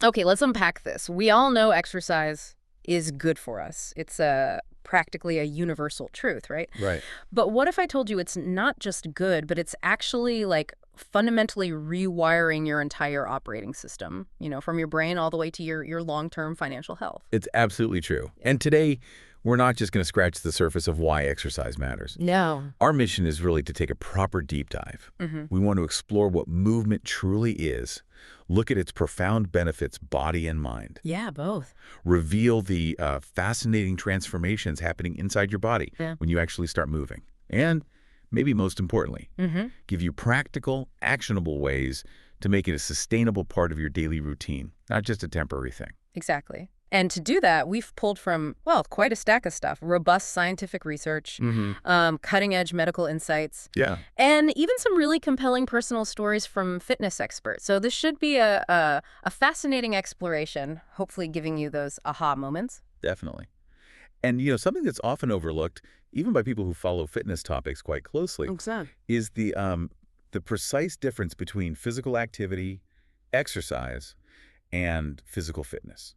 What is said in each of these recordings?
Okay, let's unpack this. We all know exercise is good for us. It's practically a universal truth, right? Right. But what if I told you it's not just good, but it's actually like fundamentally rewiring your entire operating system, from your brain all the way to your long-term financial health? It's absolutely true. Yeah. And today, we're not just going to scratch the surface of why exercise matters. No. Our mission is really to take a proper deep dive. We want to explore what movement truly is, look at its profound benefits, body and mind, Yeah, both. reveal the fascinating transformations happening inside your body Yeah. when you actually start moving, and maybe most importantly, Mm-hmm. give you practical, actionable ways to make it a sustainable part of your daily routine, not just a temporary thing. Exactly. And to do that, we've pulled from, well, quite a stack of stuff. Robust scientific research, cutting-edge medical insights, Yeah, and even some really compelling personal stories from fitness experts. So this should be a fascinating exploration, hopefully giving you those aha moments. definitely. And, something that's often overlooked, even by people who follow fitness topics quite closely, Exactly. is the precise difference between physical activity, exercise, and physical fitness.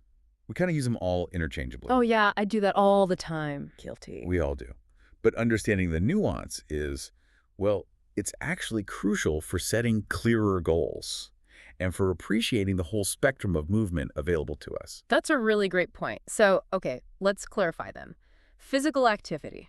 We kind of use them all interchangeably. Oh, yeah, I do that all the time. Guilty. We all do. But understanding the nuance is, well, it's actually crucial for setting clearer goals and for appreciating the whole spectrum of movement available to us. That's a really great point. So, okay, let's clarify then. Physical activity.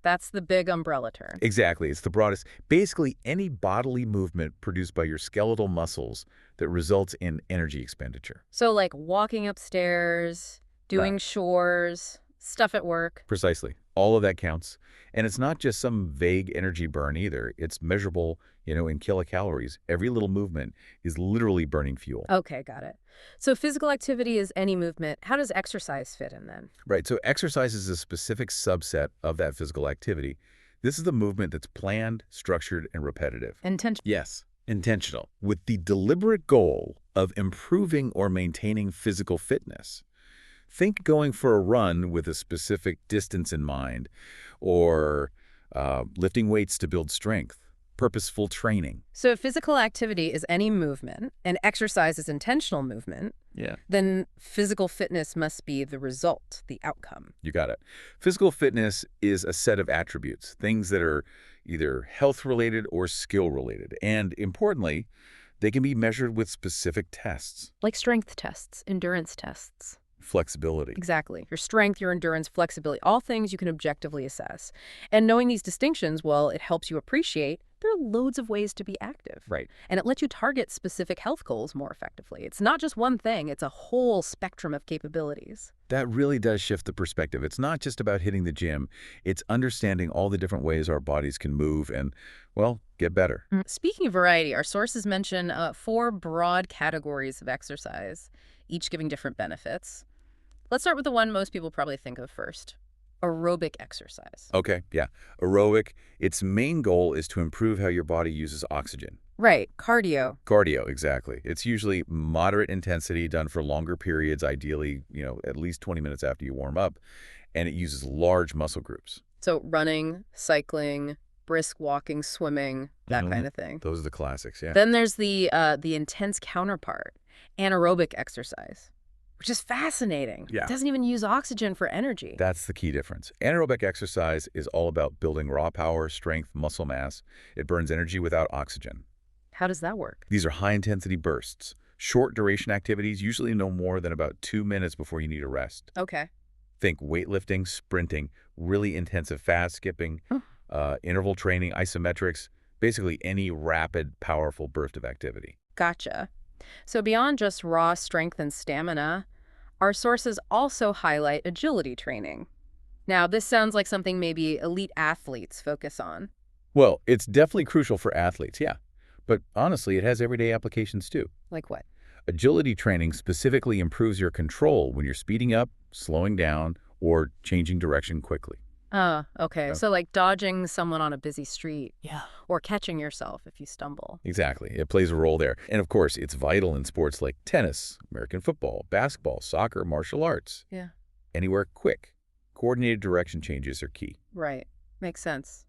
That's the big umbrella term. Exactly. It's the broadest. Basically, any bodily movement produced by your skeletal muscles that results in energy expenditure. So like walking upstairs, doing Right. chores, stuff at work. Precisely. All of that counts. And it's not just some vague energy burn either. It's measurable, in kilocalories. Every little movement is literally burning fuel. Okay, got it. So physical activity is any movement. How does exercise fit in then? Right. So exercise is a specific subset of that physical activity. This is the movement that's planned, structured, and repetitive. Intention. Yes, intentional, with the deliberate goal of improving or maintaining physical fitness. Think going for a run with a specific distance in mind, or lifting weights to build strength, purposeful training. So if physical activity is any movement and exercise is intentional movement, Yeah. then physical fitness must be the result, the outcome. You got it. Physical fitness is a set of attributes, things that are either health-related or skill-related. And importantly, they can be measured with specific tests. Like strength tests, endurance tests. Flexibility. Exactly. Your strength, your endurance, flexibility, all things you can objectively assess. And knowing these distinctions, well, it helps you appreciate there are loads of ways to be active. Right. And it lets you target specific health goals more effectively. It's not just one thing, it's a whole spectrum of capabilities. That really does shift the perspective. It's not just about hitting the gym. It's understanding all the different ways our bodies can move and, well, get better. Speaking of variety, our sources mention 4 broad categories of exercise, each giving different benefits. Let's start with the one most people probably think of first. Aerobic exercise. Okay, yeah. Aerobic, its main goal is to improve how your body uses oxygen. Right, cardio. Cardio, exactly. It's usually moderate intensity, done for longer periods, ideally, at least 20 minutes after you warm up, and it uses large muscle groups. So running, cycling, brisk walking, swimming, that Mhm. kind of thing. Those are the classics, yeah. Then there's the intense counterpart, anaerobic exercise, which is fascinating. Yeah. It doesn't even use oxygen for energy. That's the key difference. Anaerobic exercise is all about building raw power, strength, muscle mass. It burns energy without oxygen. How does that work? These are high-intensity bursts. Short duration activities, usually no more than about 2 minutes before you need a rest. Okay. Think weightlifting, sprinting, really intensive fast skipping, interval training, isometrics, basically any rapid, powerful burst of activity. Gotcha. So beyond just raw strength and stamina, our sources also highlight agility training. Now, this sounds like something maybe elite athletes focus on. Well, it's definitely crucial for athletes, yeah. But honestly, it has everyday applications too. Like what? Agility training specifically improves your control when you're speeding up, slowing down, or changing direction quickly. Okay. Yeah. So like dodging someone on a busy street. Yeah. Or catching yourself if you stumble. Exactly. It plays a role there. And of course, it's vital in sports like tennis, American football, basketball, soccer, martial arts. Yeah. Anywhere quick. Coordinated direction changes are key. Right. Makes sense.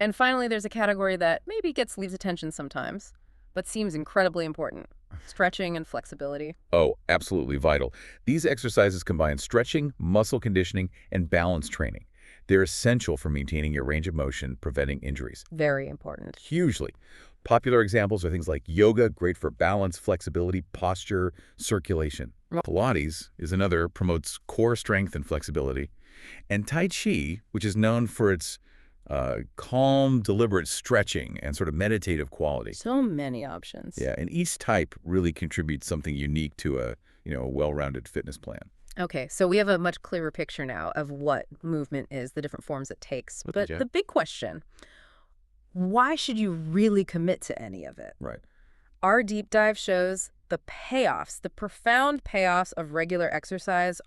And finally, there's a category that maybe gets leaves attention sometimes, but seems incredibly important. Stretching and flexibility. Oh, absolutely vital. These exercises combine stretching, muscle conditioning, and balance training. They're essential for maintaining your range of motion, preventing injuries. Very important. Hugely. Popular examples are things like yoga, great for balance, flexibility, posture, circulation. Pilates is another, promotes core strength and flexibility. And Tai Chi, which is known for its calm, deliberate stretching and sort of meditative quality. So many options. Yeah, and each type really contributes something unique to a well-rounded fitness plan. Okay, so we have a much clearer picture now of what movement is, the different forms it takes. But Yeah. the big question, why should you really commit to any of it? Right. Our deep dive shows the payoffs, the profound payoffs of regular exercise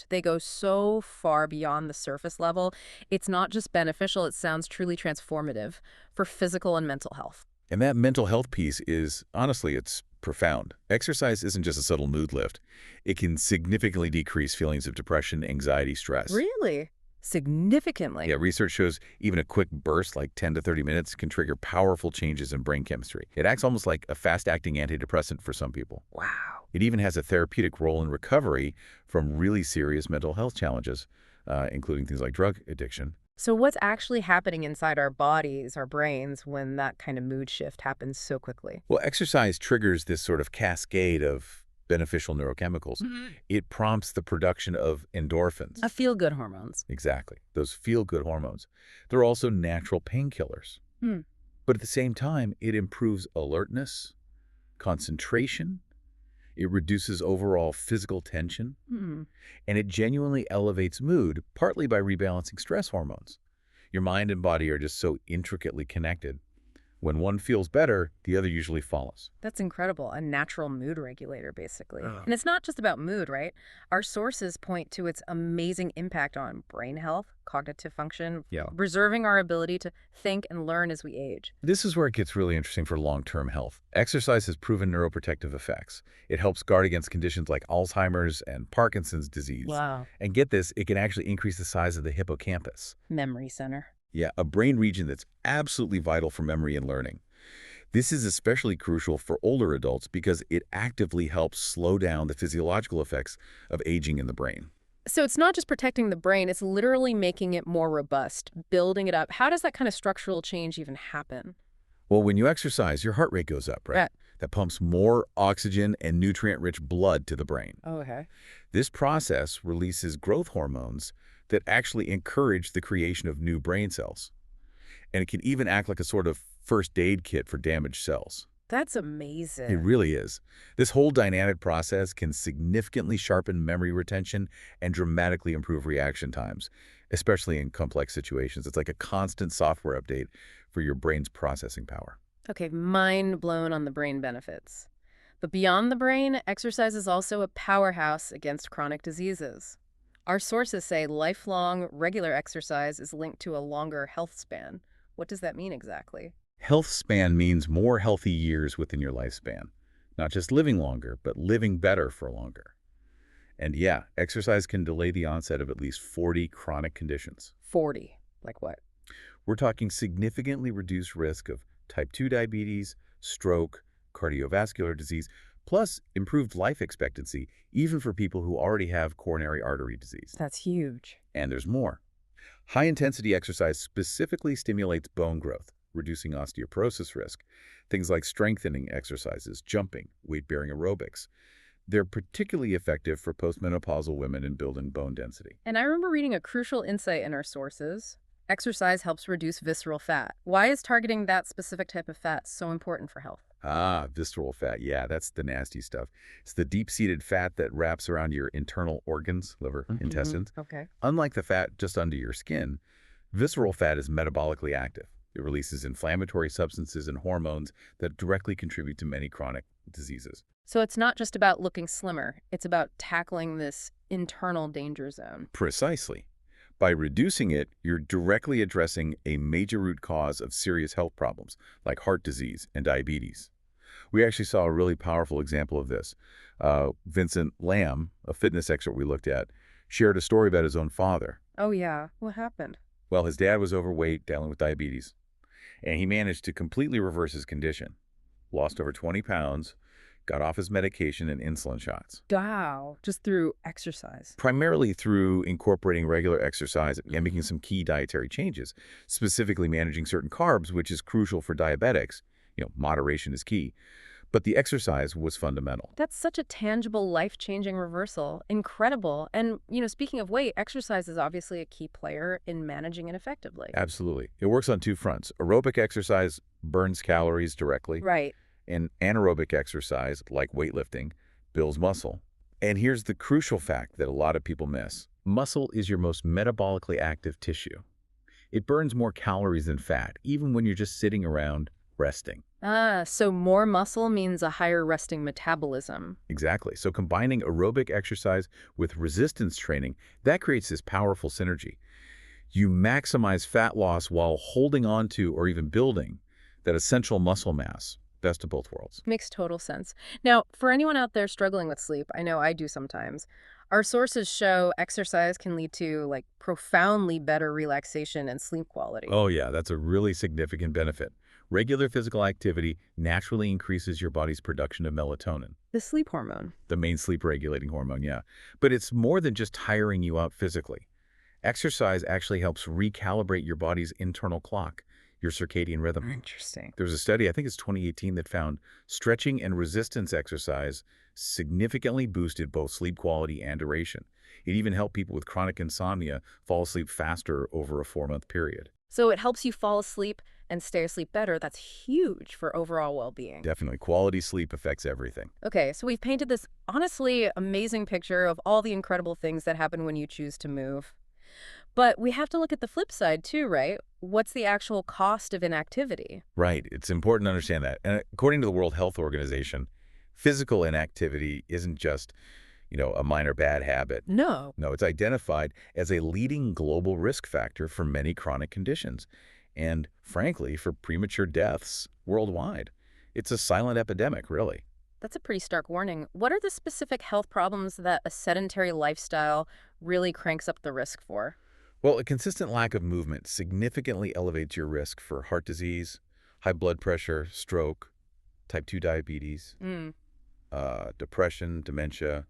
they go so far beyond the surface level. It's not just beneficial, it sounds truly transformative for physical and mental health. And that mental health piece is, honestly, it's profound. Exercise isn't just a subtle mood lift. It can significantly decrease feelings of depression, anxiety, stress. Really? Significantly? Yeah, research shows even a quick burst, like 10 to 30 minutes, can trigger powerful changes in brain chemistry. It acts almost like a fast-acting antidepressant for some people. Wow. It even has a therapeutic role in recovery from really serious mental health challenges, including things like drug addiction. So what's actually happening inside our bodies, our brains, when that kind of mood shift happens so quickly? Well, exercise triggers this sort of cascade of beneficial neurochemicals. It prompts the production of endorphins. Feel-good hormones. Exactly. Those feel-good hormones. They're also natural painkillers. Hmm. But at the same time, it improves alertness, concentration, it reduces overall physical tension, Hmm. and it genuinely elevates mood, partly by rebalancing stress hormones. Your mind and body are just so intricately connected. When one feels better, the other usually follows. That's incredible. A natural mood regulator, basically. Oh. And it's not just about mood, right? Our sources point to its amazing impact on brain health, cognitive function, Yeah. preserving our ability to think and learn as we age. This is where it gets really interesting for long-term health. Exercise has proven neuroprotective effects. It helps guard against conditions like Alzheimer's and Parkinson's disease. Wow. And get this, it can actually increase the size of the hippocampus. Memory center. Yeah, a brain region that's absolutely vital for memory and learning. This is especially crucial for older adults because it actively helps slow down the physiological effects of aging in the brain. So it's not just protecting the brain, it's literally making it more robust, building it up. How does that kind of structural change even happen? Well, when you exercise, your heart rate goes up, right? Right. That pumps more oxygen and nutrient-rich blood to the brain. Oh, okay. This process releases growth hormones that actually encourage the creation of new brain cells. And it can even act like a sort of first aid kit for damaged cells. That's amazing. It really is. This whole dynamic process can significantly sharpen memory retention and dramatically improve reaction times, especially in complex situations. It's like a constant software update for your brain's processing power. Okay, mind blown on the brain benefits. But beyond the brain, exercise is also a powerhouse against chronic diseases. Our sources say lifelong, regular exercise is linked to a longer health span. What does that mean exactly? Health span means more healthy years within your lifespan. Not just living longer, but living better for longer. And yeah, exercise can delay the onset of at least 40 chronic conditions. 40. Like what? We're talking significantly reduced risk of type 2 diabetes, stroke, cardiovascular disease, plus improved life expectancy, even for people who already have coronary artery disease. That's huge. And there's more. High-intensity exercise specifically stimulates bone growth, reducing osteoporosis risk. Things like strengthening exercises, jumping, weight-bearing aerobics. They're particularly effective for postmenopausal women in building bone density. And I remember reading a crucial insight in our sources. Exercise helps reduce visceral fat. Why is targeting that specific type of fat so important for health? Ah, visceral fat. Yeah, that's the nasty stuff. It's the deep-seated fat that wraps around your internal organs, liver, intestines. Okay. Unlike the fat just under your skin, visceral fat is metabolically active. It releases inflammatory substances and hormones that directly contribute to many chronic diseases. So it's not just about looking slimmer. It's about tackling this internal danger zone. Precisely. By reducing it, you're directly addressing a major root cause of serious health problems, like heart disease and diabetes. We actually saw a really powerful example of this. Vincent Lamb, a fitness expert we looked at, shared a story about his own father. Oh, yeah. What happened? Well, his dad was overweight, dealing with diabetes, and he managed to completely reverse his condition. Lost over 20 pounds, got off his medication and insulin shots, Wow, just through exercise. primarily through incorporating regular exercise and making some key dietary changes, specifically managing certain carbs, which is crucial for diabetics. Moderation is key. But the exercise was fundamental. That's such a tangible, life-changing reversal. Incredible. And, speaking of weight, exercise is obviously a key player in managing it effectively. Absolutely. It works on two fronts. Aerobic exercise burns calories directly, Right. and anaerobic exercise, like weightlifting, builds muscle. And here's the crucial fact that a lot of people miss. Muscle is your most metabolically active tissue. It burns more calories than fat, even when you're just sitting around resting. So more muscle means a higher resting metabolism. Exactly. So combining aerobic exercise with resistance training, that creates this powerful synergy. You maximize fat loss while holding on to or even building that essential muscle mass. Best of both worlds. Makes total sense. Now, for anyone out there struggling with sleep, I know I do sometimes, our sources show exercise can lead to profoundly better relaxation and sleep quality. Oh yeah, that's a really significant benefit. Regular physical activity naturally increases your body's production of melatonin, The sleep hormone. the main sleep-regulating hormone, yeah. But it's more than just tiring you out physically. Exercise actually helps recalibrate your body's internal clock, your circadian rhythm. Interesting. There was a study, I think it's 2018, that found stretching and resistance exercise significantly boosted both sleep quality and duration. It even helped people with chronic insomnia fall asleep faster over a 4-month period. So it helps you fall asleep and stay asleep better. That's huge for overall well-being. Definitely. Quality sleep affects everything. Okay, so we've painted this honestly amazing picture of all the incredible things that happen when you choose to move. But we have to look at the flip side too, right? What's the actual cost of inactivity? Right. It's important to understand that. And according to the World Health Organization, physical inactivity isn't just, a minor bad habit. No. No, it's identified as a leading global risk factor for many chronic conditions. And frankly, for premature deaths worldwide. It's a silent epidemic, really. That's a pretty stark warning. What are the specific health problems that a sedentary lifestyle really cranks up the risk for? Well, a consistent lack of movement significantly elevates your risk for heart disease, high blood pressure, stroke, type 2 diabetes, Mm. depression, dementia,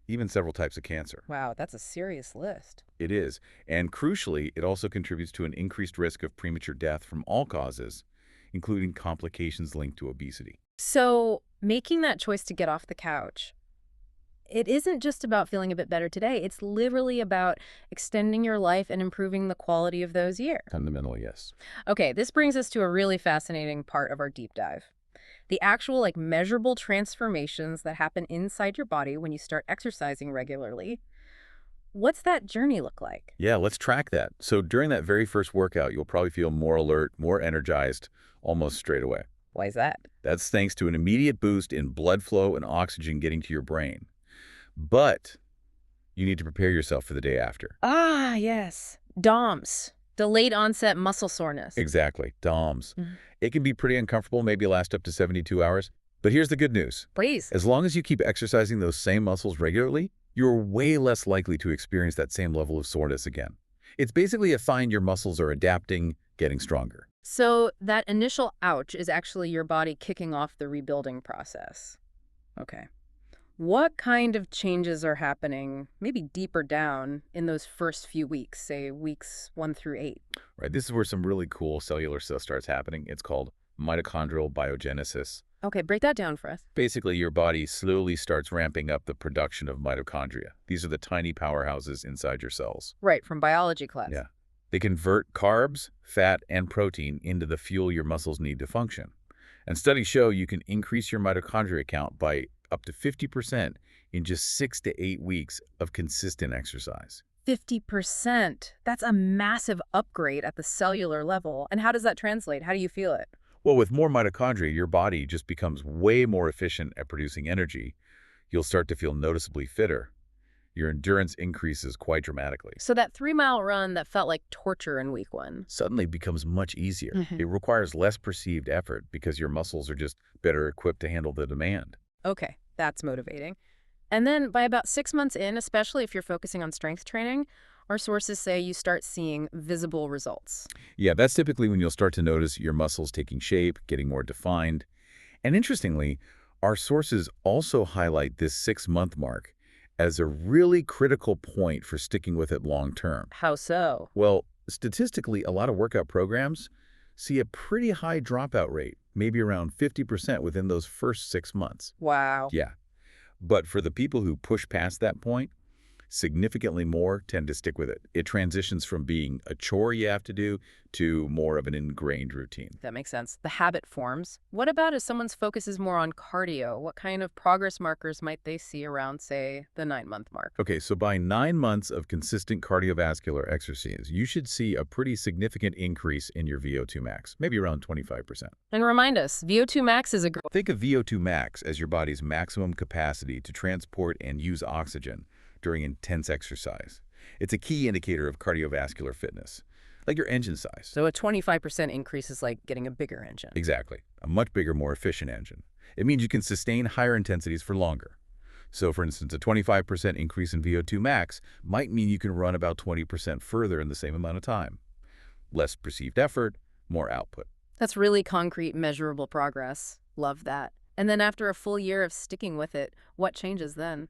even several types of cancer. Wow, that's a serious list. It is. And crucially, it also contributes to an increased risk of premature death from all causes, including complications linked to obesity. So making that choice to get off the couch, it isn't just about feeling a bit better today. It's literally about extending your life and improving the quality of those years. Fundamentally, yes. Okay, this brings us to a really fascinating part of our deep dive. The actual measurable transformations that happen inside your body when you start exercising regularly. What's that journey look like? Yeah, let's track that. So during that very first workout, you'll probably feel more alert, more energized, almost straight away. Why is that? That's thanks to an immediate boost in blood flow and oxygen getting to your brain. But you need to prepare yourself for the day after. Ah, yes. DOMS, delayed onset muscle soreness. Exactly, DOMS. Mhm. It can be pretty uncomfortable, maybe last up to 72 hours. But here's the good news. Please. As long as you keep exercising those same muscles regularly, you're way less likely to experience that same level of soreness again. It's basically a sign your muscles are adapting, getting stronger. So that initial ouch is actually your body kicking off the rebuilding process. Okay. What kind of changes are happening, maybe deeper down, in those first few weeks, say weeks 1 through 8? Right, this is where some really cool cellular stuff starts happening. It's called mitochondrial biogenesis. Okay, break that down for us. Basically, your body slowly starts ramping up the production of mitochondria. These are the tiny powerhouses inside your cells. Right, from biology class. Yeah. They convert carbs, fat, and protein into the fuel your muscles need to function. And studies show you can increase your mitochondria count by up to 50% in just 6 to 8 weeks of consistent exercise. 50%. That's a massive upgrade at the cellular level. And how does that translate? How do you feel it? Well, with more mitochondria, your body just becomes way more efficient at producing energy. You'll start to feel noticeably fitter. Your endurance increases quite dramatically. So that 3-mile run that felt like torture in week 1. Suddenly becomes much easier. Mhm. It requires less perceived effort because your muscles are just better equipped to handle the demand. Okay, that's motivating. And then by about 6 months in, especially if you're focusing on strength training, our sources say you start seeing visible results. Yeah, that's typically when you'll start to notice your muscles taking shape, getting more defined. And interestingly, Our sources also highlight this 6-month mark as a really critical point for sticking with it long term. How so? Well, statistically, a lot of workout programs see a pretty high dropout rate, maybe around 50% within those first 6 months. Wow. Yeah. But for the people who push past that point, significantly more tend to stick with it. It transitions from being a chore you have to do to more of an ingrained routine. That makes sense. The habit forms. What about if someone's focus is more on cardio? What kind of progress markers might they see around, say, the 9-month mark? Okay, so by 9 months of consistent cardiovascular exercise, you should see a pretty significant increase in your VO2 max, maybe around 25%. And remind us, VO2 max is a Think of VO2 max as your body's maximum capacity to transport and use oxygen during intense exercise. It's a key indicator of cardiovascular fitness, like your engine size. So a 25% increase is like getting a bigger engine. Exactly. A much bigger, more efficient engine. It means you can sustain higher intensities for longer. So, for instance, a 25% increase in VO2 max might mean you can run about 20% further in the same amount of time. Less perceived effort, more output. That's really concrete, measurable progress. Love that. And then after a full year of sticking with it, what changes then?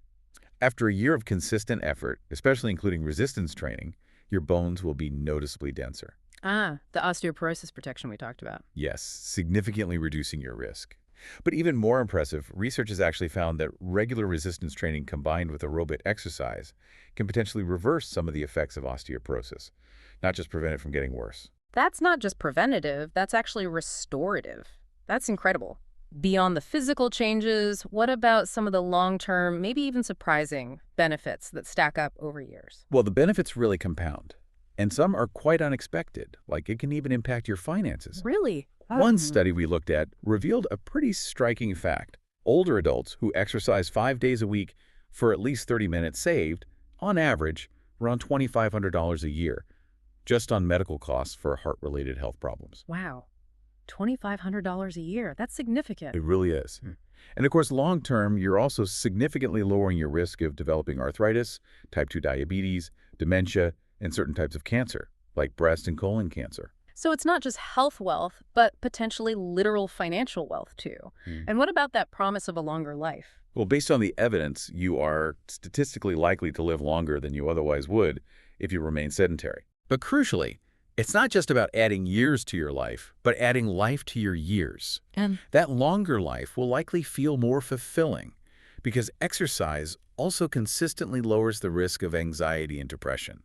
After a year of consistent effort, especially including resistance training, your bones will be noticeably denser. Ah, the osteoporosis protection we talked about. Yes, significantly reducing your risk. But even more impressive, research has actually found that regular resistance training combined with aerobic exercise can potentially reverse some of the effects of osteoporosis, not just prevent it from getting worse. That's not just preventative, that's actually restorative. That's incredible. Beyond the physical changes, what about some of the long-term, maybe even surprising benefits that stack up over years? Well, the benefits really compound, and some are quite unexpected, like it can even impact your finances. Really? One study we looked at revealed a pretty striking fact. Older adults who exercise 5 days a week for at least 30 minutes saved, on average, around $2,500 a year, just on medical costs for heart-related health problems. Wow. $2,500 a year. That's significant. It really is. And of course, long-term, you're also significantly lowering your risk of developing arthritis, type 2 diabetes, dementia, and certain types of cancer, like breast and colon cancer. So it's not just health wealth, but potentially literal financial wealth, too. And what about that promise of a longer life? Well, based on the evidence, you are statistically likely to live longer than you otherwise would if you remain sedentary. But crucially, it's not just about adding years to your life, but adding life to your years. And that longer life will likely feel more fulfilling because exercise also consistently lowers the risk of anxiety and depression.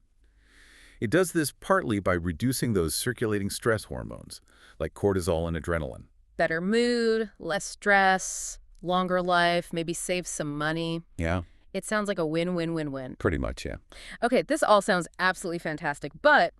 It does this partly by reducing those circulating stress hormones, like cortisol and adrenaline. better mood, less stress, longer life, maybe save some money. Yeah, It sounds like a win-win-win-win. pretty much, yeah. Okay, this all sounds absolutely fantastic, but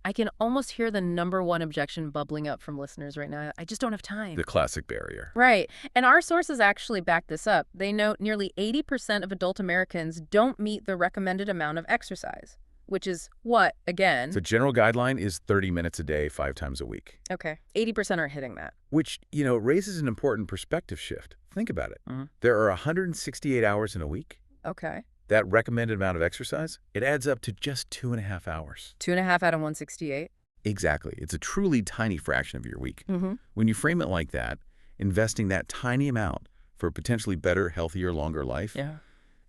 I can almost hear the #1 objection bubbling up from listeners right now. I just don't have time. The classic barrier. Right. And our sources actually back this up. They note nearly 80% of adult Americans don't meet the recommended amount of exercise, which is what, again? The general guideline is 30 minutes a day, 5 times a week. Okay, 80% are hitting that. Which, raises an important perspective shift. Think about it. Mhm. There are 168 hours in a week. Okay. That recommended amount of exercise, it adds up to just 2.5 hours. 2.5 out of 168. Exactly. It's a truly tiny fraction of your week. Mm-hmm. When you frame it like that, investing that tiny amount for a potentially better, healthier, longer life, Yeah.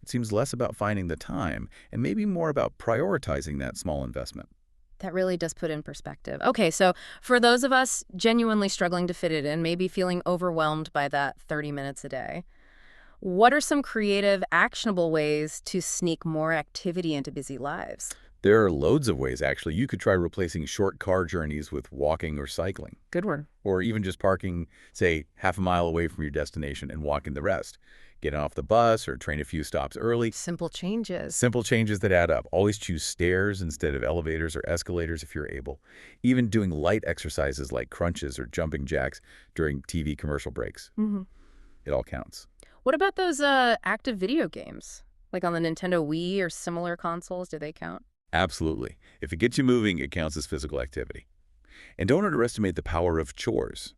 it seems less about finding the time and maybe more about prioritizing that small investment. That really does put in perspective. Okay, so for those of us genuinely struggling to fit it in, maybe feeling overwhelmed by that 30 minutes a day, what are some creative, actionable ways to sneak more activity into busy lives? There are loads of ways, actually. You could try replacing short car journeys with walking or cycling, Good one. or even just parking, say, half a mile away from your destination and walking the rest. Getting off the bus or train a few stops early. Simple changes. Simple changes that add up. Always choose stairs instead of elevators or escalators if you're able. Even doing light exercises like crunches or jumping jacks during TV commercial breaks. Mm-hmm. It all counts. What about those active video games? Like on the Nintendo Wii or similar consoles, do they count? Absolutely. If it gets you moving, it counts as physical activity. And don't underestimate the power of chores.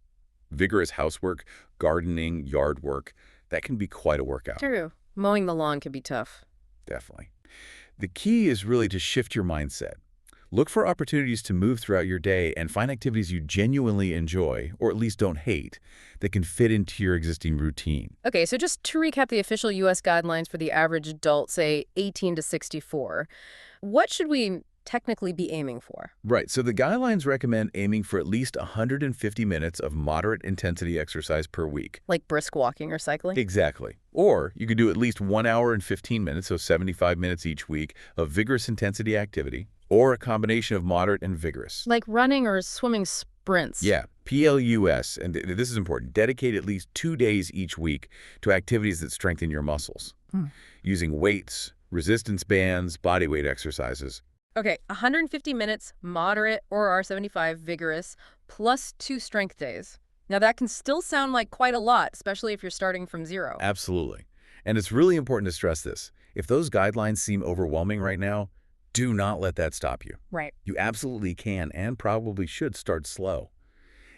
Vigorous housework, gardening, yard work, that can be quite a workout. True. Mowing the lawn can be tough. Definitely. The key is really to shift your mindset. Look for opportunities to move throughout your day and find activities you genuinely enjoy, or at least don't hate, that can fit into your existing routine. Okay, so just to recap the official U.S. guidelines for the average adult, say 18 to 64, what should we technically be aiming for? Right, so the guidelines recommend aiming for at least 150 minutes of moderate intensity exercise per week. Like brisk walking or cycling? Exactly. Or you could do at least 1 hour and 15 minutes, so 75 minutes each week, of vigorous intensity activity, or a combination of moderate and vigorous. Like running or swimming sprints? Yeah, PLUS, and this is important, dedicate at least 2 days each week to activities that strengthen your muscles, using weights, resistance bands, body weight exercises. Okay, 150 minutes, moderate or R75, vigorous, plus 2 strength days. Now that can still sound like quite a lot, especially if you're starting from zero. Absolutely. And it's really important to stress this. If those guidelines seem overwhelming right now, do not let that stop you. Right. You absolutely can and probably should start slow.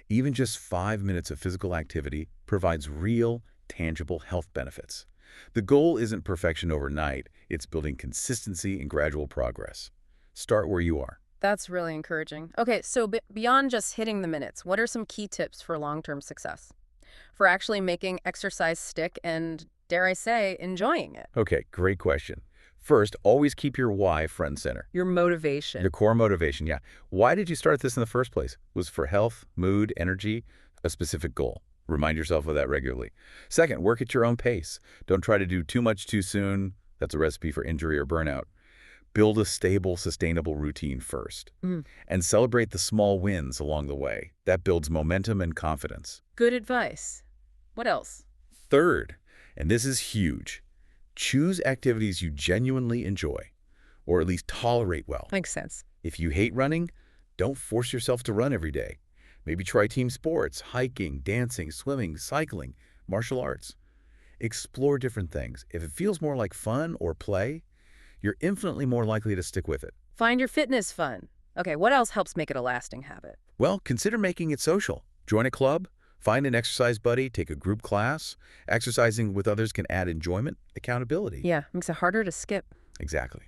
Even just 5 minutes of physical activity provides real, tangible health benefits. The goal isn't perfection overnight. It's building consistency and gradual progress. Start where you are. That's really encouraging. Okay, so beyond just hitting the minutes, what are some key tips for long-term success? For actually making exercise stick and, dare I say, enjoying it? Okay, great question. First, always keep your why front and center. Your motivation. Your core motivation, yeah. Why did you start this in the first place? Was it for health, mood, energy, a specific goal? Remind yourself of that regularly. Second, work at your own pace. Don't try to do too much too soon. That's a recipe for injury or burnout. Build a stable, sustainable routine first. And celebrate the small wins along the way. That builds momentum and confidence. Good advice. What else? Third, and this is huge, choose activities you genuinely enjoy, or at least tolerate well. Makes sense. If you hate running, don't force yourself to run every day. Maybe try team sports, hiking, dancing, swimming, cycling, martial arts. Explore different things. If it feels more like fun or play, you're infinitely more likely to stick with it. Find your fitness fun. Okay, what else helps make it a lasting habit? Well, consider making it social. Join a club, find an exercise buddy, take a group class. Exercising with others can add enjoyment, accountability. Yeah, makes it harder to skip. Exactly.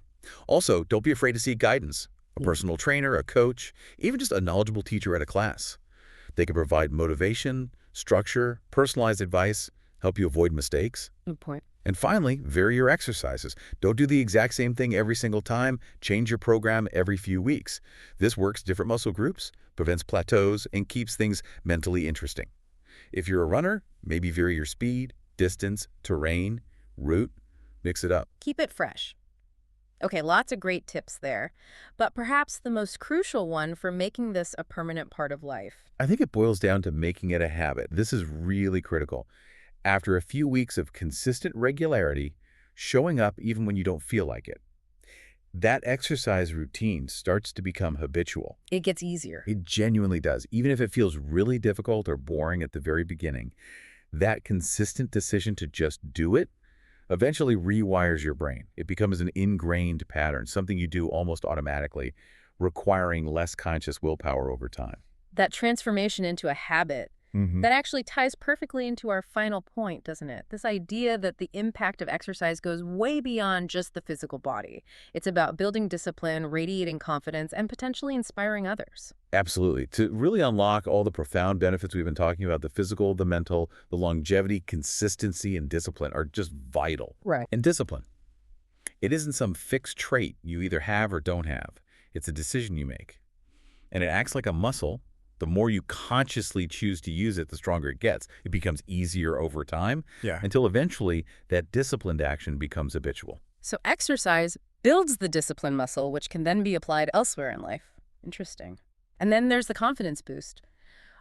Also, don't be afraid to seek guidance. A personal trainer, a coach, even just a knowledgeable teacher at a class. They can provide motivation, structure, personalized advice, help you avoid mistakes. Good point. And finally, vary your exercises. Don't do the exact same thing every single time. Change your program every few weeks. This works different muscle groups, prevents plateaus, and keeps things mentally interesting. If you're a runner, maybe vary your speed, distance, terrain, route. Mix it up. Keep it fresh. Okay, lots of great tips there. But perhaps the most crucial one for making this a permanent part of life. I think it boils down to making it a habit. This is really critical. After a few weeks of consistent regularity, showing up even when you don't feel like it, that exercise routine starts to become habitual. It gets easier. It genuinely does. Even if it feels really difficult or boring at the very beginning, that consistent decision to just do it eventually rewires your brain. It becomes an ingrained pattern, something you do almost automatically, requiring less conscious willpower over time. That transformation into a habit, that actually ties perfectly into our final point, doesn't it? This idea that the impact of exercise goes way beyond just the physical body. It's about building discipline, radiating confidence, and potentially inspiring others. Absolutely. To really unlock all the profound benefits we've been talking about, the physical, the mental, the longevity, consistency, and discipline are just vital. Right. And discipline, it isn't some fixed trait you either have or don't have. It's a decision you make. And it acts like a muscle. The more you consciously choose to use it, the stronger it gets. It becomes easier over time until eventually that disciplined action becomes habitual. So exercise builds the discipline muscle, which can then be applied elsewhere in life. Interesting. And then there's the confidence boost.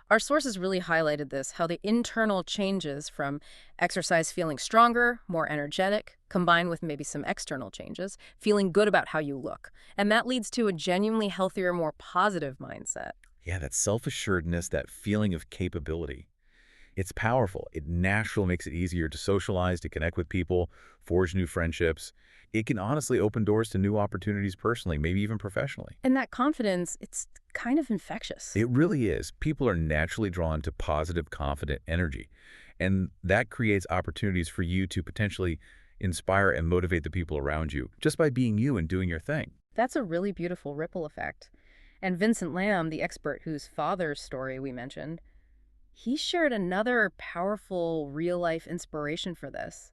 Our sources really highlighted this, how the internal changes from exercise feeling stronger, more energetic, combined with maybe some external changes, feeling good about how you look. And that leads to a genuinely healthier, more positive mindset. Yeah, that self-assuredness, that feeling of capability. It's powerful. It naturally makes it easier to socialize, to connect with people, forge new friendships. It can honestly open doors to new opportunities personally, maybe even professionally. And that confidence, it's kind of infectious. It really is. People are naturally drawn to positive, confident energy. And that creates opportunities for you to potentially inspire and motivate the people around you just by being you and doing your thing. That's a really beautiful ripple effect. And Vincent Lamb, the expert whose father's story we mentioned, he shared another powerful real-life inspiration for this.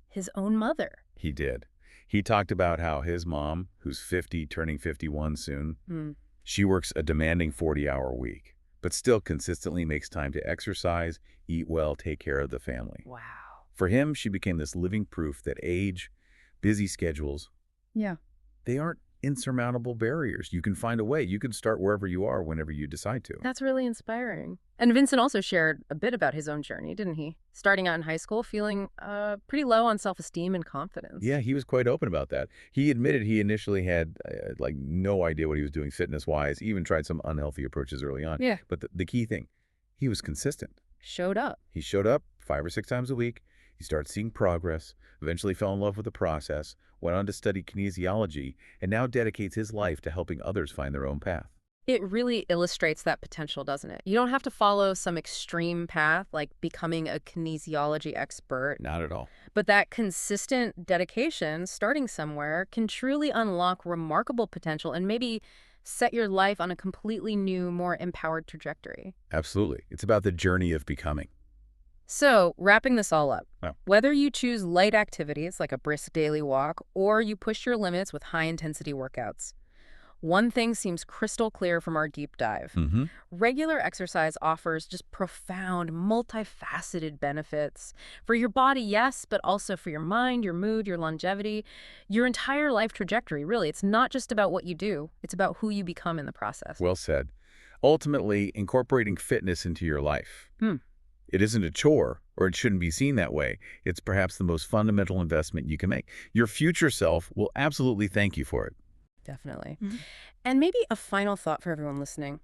His own mother. He did. He talked about how his mom, who's 50, turning 51 soon, Hmm. she works a demanding 40-hour week, but still consistently makes time to exercise, eat well, take care of the family. Wow. For him, she became this living proof that age, busy schedules, Yeah. they aren't insurmountable barriers. You can find a way. You can start wherever you are whenever you decide to. That's really inspiring. And Vincent also shared a bit about his own journey, didn't he? Starting out in high school, feeling pretty low on self-esteem and confidence. Yeah, he was quite open about that. He admitted he initially had like no idea what he was doing fitness-wise, even tried some unhealthy approaches early on. Yeah. But the key thing, he was consistent. Showed up. He showed up 5 or 6 times a week. He started seeing progress, eventually fell in love with the process, went on to study kinesiology, and now dedicates his life to helping others find their own path. It really illustrates that potential, doesn't it? You don't have to follow some extreme path like becoming a kinesiology expert, Not at all. but that consistent dedication, starting somewhere, can truly unlock remarkable potential and maybe set your life on a completely new, more empowered trajectory. Absolutely. It's about the journey of becoming. So, wrapping this all up, Yeah. whether you choose light activities like a brisk daily walk or you push your limits with high-intensity workouts, one thing seems crystal clear from our deep dive. Mm-hmm. Regular exercise offers just profound, multifaceted benefits for your body, yes, but also for your mind, your mood, your longevity, your entire life trajectory, really. It's not just about what you do. It's about who you become in the process. Well said. Ultimately, incorporating fitness into your life. Hmm. It isn't a chore, or it shouldn't be seen that way. It's perhaps the most fundamental investment you can make. Your future self will absolutely thank you for it. Definitely. Mhm. And maybe a final thought for everyone listening.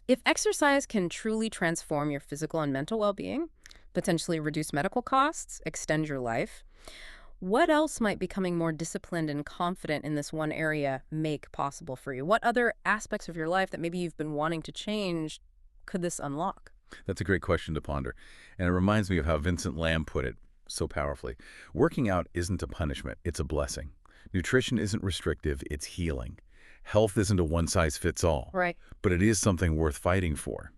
If exercise can truly transform your physical and mental well-being, potentially reduce medical costs, extend your life, what else might becoming more disciplined and confident in this one area make possible for you? What other aspects of your life that maybe you've been wanting to change could this unlock? That's a great question to ponder. And it reminds me of how Vincent Lamb put it so powerfully. Working out isn't a punishment, it's a blessing. Nutrition isn't restrictive, it's healing. Health isn't a one-size-fits-all, Right. but it is something worth fighting for.